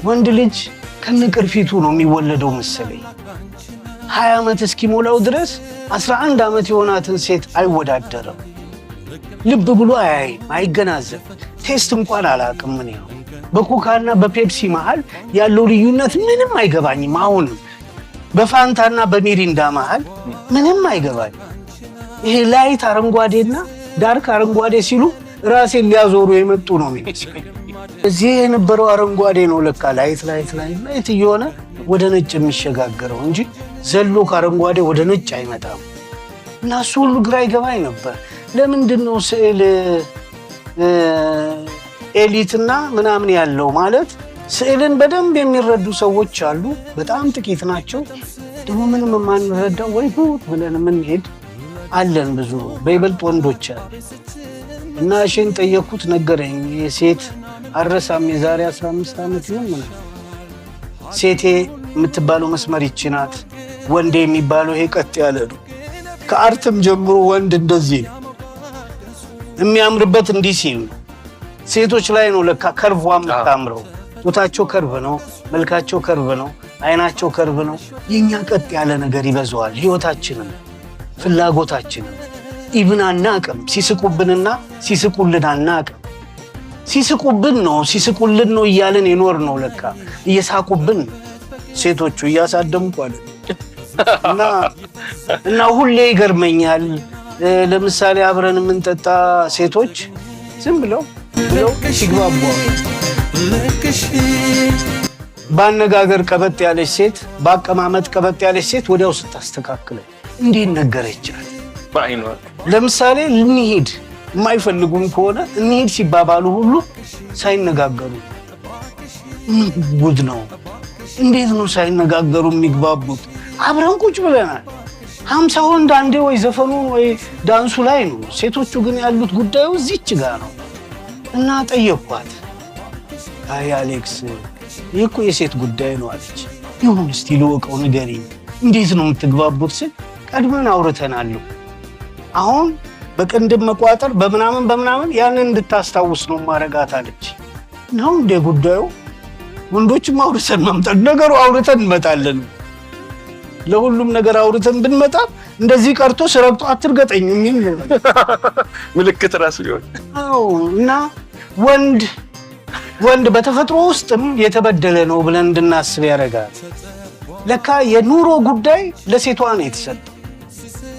ወንድ ልጅ ከነቅርፊቱ ነው የሚወለደው መሰለኝ 20 ዓመት እስኪሞላው ድረስ 11 ዓመት የሆናትን ሴት አይወዳደርም ልብ ብሎ አይገናዘብ ቴስት እንኳን አላውቅም ምን ነው በኮካና በፔፕሲ መሃል ያለው ልዩነት ምንም አይገባኝም አሁን በፋንታና በሚሪንዳ መሃል ምንም አይገባኝ ይሄ ላይት አረንጓዴና ዳርክ አረንጓዴ ሲሉ ራሴን ሊያዞሩ የመጡ ነው የሚመስለኝ እዚህ የነበረው አረንጓዴ ነው ለካ ላይት እየሆነ ወደ ነጭ የሚሸጋገረው እንጂ ዘሎ ከአረንጓዴ ወደ ነጭ አይመጣም እና እሱ ሁሉ ግራ ይገባኝ ነበር ለምንድነው ስዕል ኤሊትና ምናምን ያለው ማለት ስዕልን በደንብ የሚረዱ ሰዎች አሉ በጣም ጥቂት ናቸው ደግሞ ምንም ማንረዳው ወይ ጉድ ብለን ምን ሄድ አለን ብዙ በይበልጥ ወንዶች እና እሺን ጠየቁት ነገረኝ የሴት አረሳም የዛሬ 15 ዓመት ይሁን ምን ሴቴ የምትባለው መስመር ይችናት ወንድ የሚባለው ይሄ ቀጥ ያለ ነው ከአርትም ጀምሮ ወንድ እንደዚህ ነው የሚያምርበት እንዲህ ሲል ሴቶች ላይ ነው ለካ ከርቭዋም ታምረው ጡታቸው ከርቭ ነው መልካቸው ከርቭ ነው አይናቸው ከርቭ ነው የኛ ቀጥ ያለ ነገር ይበዛዋል ህይወታችንን ፍላጎታችንን ኢብን አናቀም ሲስቁብንና ሲስቁልን አናቀም ሲስቁልን ነው እያልን ይኖር ነው ለካ እየሳቁብን ሴቶቹ እያሳደምቋል እና ሁሌ ይገርመኛል ለምሳሌ አብረን የምንጠጣ ሴቶች ዝም ብለው ሲግባቡ ባነጋገር ቀበጥ ያለች ሴት ባቀማመጥ ቀበጥ ያለች ሴት ወዲያው ስታስተካክለው እንዴት ነገረቻል ባይኖ ለምሳሌ ልንሄድ የማይፈልጉም ከሆነ እንሄድ ሲባባሉ ሁሉ ሳይነጋገሩ ጉድ ነው እንዴት ነው ሳይነጋገሩ የሚግባቡት አብረን ቁጭ ብለናል 50 ወንድ አንዴ ወይ ዘፈኑ ወይ ዳንሱ ላይ ነው ሴቶቹ ግን ያሉት ጉዳዩ እዚች ጋር ነው እና ጠየቅኳት አይ አሌክስ ይሄኮ የሴት ጉዳይ ነው አለች ይሁን እስቲ ልወቀው ንገሪኝ እንዴት ነው የምትግባቡት ስል ቀድመን አውርተናል አሁን በቅንድም መቋጠር በምናምን ያንን እንድታስታውስ ነው ማረጋት አለች ነው እንደ ጉዳዩ ወንዶችም አውርተን ማምጣት ነገሩ አውርተን እንመጣለን ለሁሉም ነገር አውርተን ብንመጣ እንደዚህ ቀርቶ ስረግጦ አትርገጠኝ ምን ምልክት ራስ ይሆን አው እና ወንድ በተፈጥሮ ውስጥም የተበደለ ነው ብለን እንድናስብ ያረጋል ለካ የኑሮ ጉዳይ ለሴቷ ነው የተሰጠው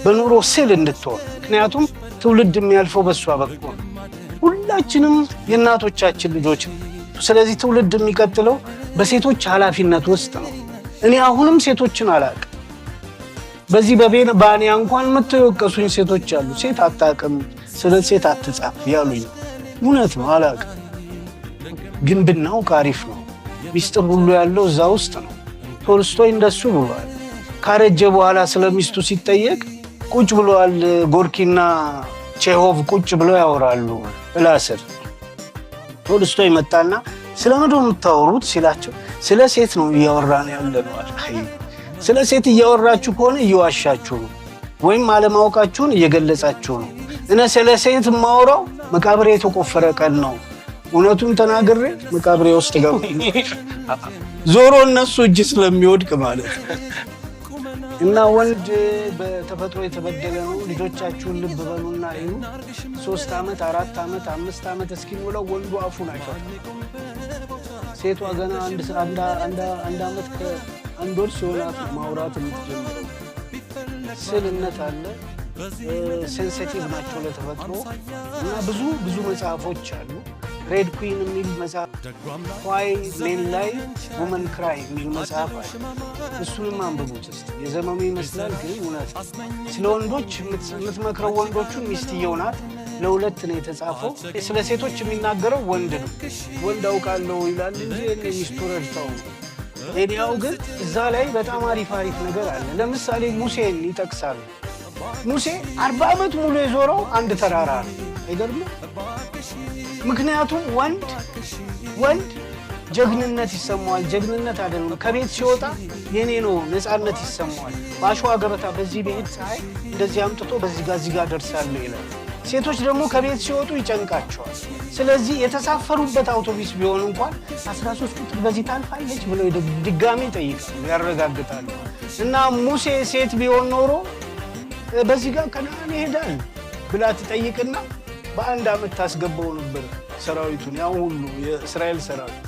በኑሮ ስል እንድትሆን ምክንያቱም ትውልድ የሚያልፈው በሷ በኩል ሁላችንም የእናቶቻችን ልጆች ስለዚህ ትውልድ የሚቀጥለው በሴቶች ኃላፊነት ውስጥ ነው እኔ አሁንም ሴቶችን አላቅ በዚህ ባኒያ እንኳን መተየቀሱኝ ሴቶች አሉ ሴት አጣቀም ስለ ሴት አትጻፍ ያሉኝ እውነት ነው አላቅ ግን ብናውቅ አሪፍ ነው ሚስጥር ሁሉ ያለው እዛ ውስጥ ነው ቶልስቶይ እንደሱ ብሏል ካረጀ በኋላ ስለሚስቱ ሲጠየቅ ቁጭ ብሏል ጎርኪና ቼሆቭ ቁጭ ብለው ያወራሉ ፍላስር ቶልስቶይ መጣና ስለምንድነው የምታወሩት ሲላቸው ስለ ሴት ነው እያወራን ያለነው አይ ስለ ሴት እያወራችሁ ከሆነ እየዋሻችሁ ነው ወይም አለማውቃችሁን እየገለጻችሁ ነው እነ ስለ ሴት ማውራው መቃብሬ የተቆፈረ ቀን ነው እውነቱን ተናግሬ መቃብሬ ውስጥ ገባ ዞሮ እነሱ እጅ ስለሚወድቅ ማለት እና ወንድ በተፈጥሮ የተበደለ ነው ልጆቻችሁን ልብ በሉና እዩ 3 ዓመት 4 ዓመት 5 ዓመት እስኪሞላው ወንዱ አፉን አይፈታም ሴቷ ገና አንድ ዓመት ከአንድ ወር ሲሆናት ማውራት የምትጀምረው ስልነት አለ ሴንሲቲቭ ናቸው ለተፈጥሮ እና ብዙ መጽሐፎች አሉ ሬድ ኩዊን የሚል መጽሐፍ ዋይ ሜን ላይ ውመን ክራይ የሚል መጽሐፍ እሱንም አንብቡት እስቲ የዘመኑ ይመስላል ግን እውነት ስለ ወንዶች የምትመክረው ወንዶቹን ሚስትየው ናት ለሁለት ነው የተጻፈው ስለ ሴቶች የሚናገረው ወንድ ነው ወንድ አውቃለሁ ይላል እንጂ ሚስቱ ረድታው ሌላው ግን እዛ ላይ በጣም አሪፍ ነገር አለ ለምሳሌ ሙሴን ይጠቅሳሉ ሙሴ 40 ዓመት ሙሉ የዞረው አንድ ተራራ ነው አይደለም ምክንያቱም ወንድ ጀግንነት ይሰማዋል ጀግንነት አይደለም ከቤት ሲወጣ የኔ ነው ነፃነት ይሰማዋል ባሽዋ ገበታ በዚህ ቤት ፀሐይ እንደዚህ አምጥቶ በዚህ ጋር ደርሳለሁ ይላል ሴቶች ደግሞ ከቤት ሲወጡ ይጨንቃቸዋል። ስለዚህ የተሳፈሩበት አውቶቡስ ቢሆን እንኳን 13 ቁጥር በዚህ ታልፋለች ብለው ድጋሚ ይጠይቃሉ፣ ያረጋግጣሉ። እና ሙሴ ሴት ቢሆን ኖሮ በዚህ ጋር ከነዓን ይሄዳል ብላ ትጠይቅና በአንድ ዓመት ታስገባው ነበር ሰራዊቱን፣ ያው ሁሉ የእስራኤል ሰራዊት።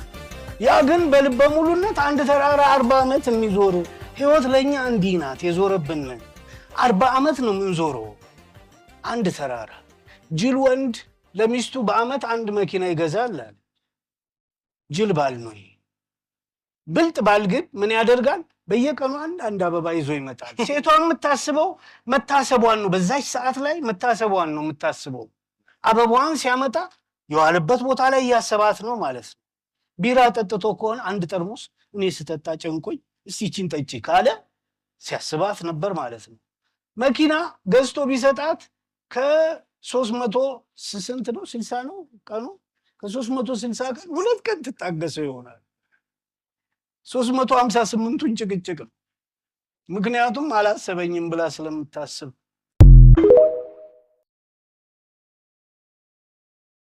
ያ ግን በልበ ሙሉነት አንድ ተራራ 40 ዓመት የሚዞር ህይወት ለኛ እንዲህ ናት። የዞረብን 40 ዓመት ነው የምንዞረው አንድ ተራራ። ጅል ወንድ ለሚስቱ በአመት አንድ መኪና ይገዛል አለ። ጅል ባል ነው ይሄ። ብልጥ ባል ግን ምን ያደርጋል? በየቀኑ አንድ አበባ ይዞ ይመጣል። ሴቷን የምታስበው መታሰቧን ነው። በዛች ሰዓት ላይ መታሰቧን ነው የምታስበው። አበባዋን ሲያመጣ የዋለበት ቦታ ላይ እያሰባት ነው ማለት ነው። ቢራ ጠጥቶ ከሆነ አንድ ጠርሙስ እኔ ስጠጣ ጨንቆኝ እስቲ ይቺን ጠጪ ካለ ሲያስባት ነበር ማለት ነው። መኪና ገዝቶ ቢሰጣት ከ300 ስንት ነው 60 ነው ቀኑ ከ360 ቀን 2 ቀን ትታገሰው ይሆናል። 358ቱን ጭቅጭቅ ነው። ምክንያቱም አላሰበኝም ብላ ስለምታስብ